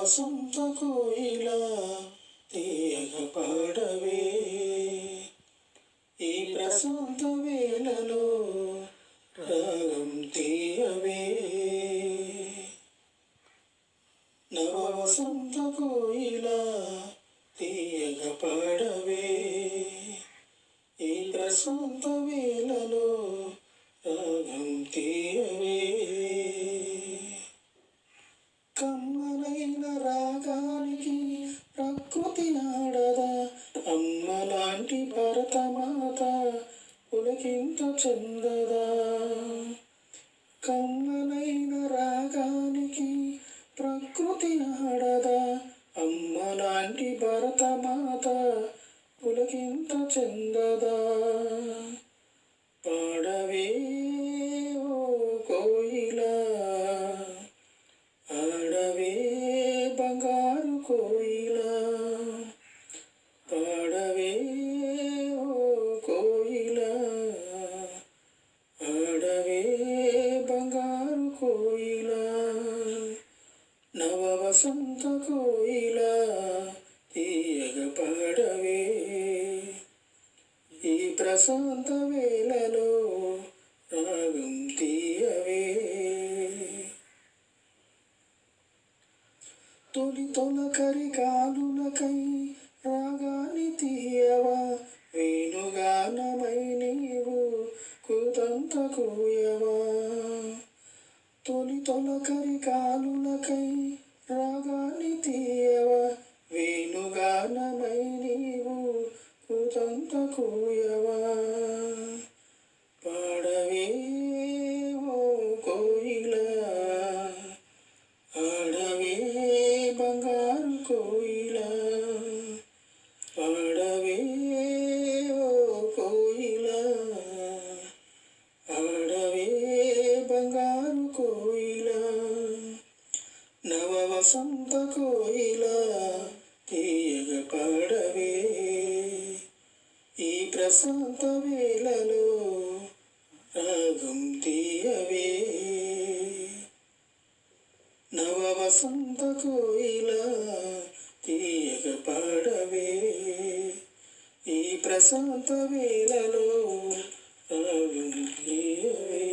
వసంత కోయిల తీయగ పాడవే, ఈ ప్రశాంత వేళలో రాగం తీయవే. నవ వసంత కోయిల తీయగ పాడవే, ఈ ప్రశాంత వేళలో రాగం తీయవే. కమ్మలైన రాగానికి ప్రకృతి ఆడదా, అమ్మలాంటి భరతమాత పులకింత చెందదా. కమ్మలైన రాగానికి ప్రకృతి ఆడదా, అమ్మలాంటి భరతమాత పులకింత చెందదా. పాడవే ఓ కోయిలా, ఆడవే బంగారు కోయిలా. పాడవే ఓ కోయిలా, ఆడవే బంగారు కోయిలా. నవ వసంత కోయిలా తీయగ పాడవే, ఈ ప్రశాంత వేళలో రాగం తీయవే. తొలి తొలకరి గాలులకై రాగాన్ని తీయవా, వేణుగానమై నీవు కూతంత కూయవా. తొలి తొలకరి గాలులకై రాగాన్ని తీయవా, వేణుగానమై నీవు కూతంత కూయవా. పాడవే ఓ కోయిలా, ఆడవే బంగారు కోయిలా. పాడవే ఓ కోయిలా, ఆడవే బంగారు కోయిలా. నవ వసంత కోయిలా తీయగ పాడవే, ఈ ప్రశాంత వేళలో రాగం తీయవే. నవ వసంత కోయిలా తీయగ పాడవే, ఈ ప్రశాంత వేళలో రాగం తీయవే.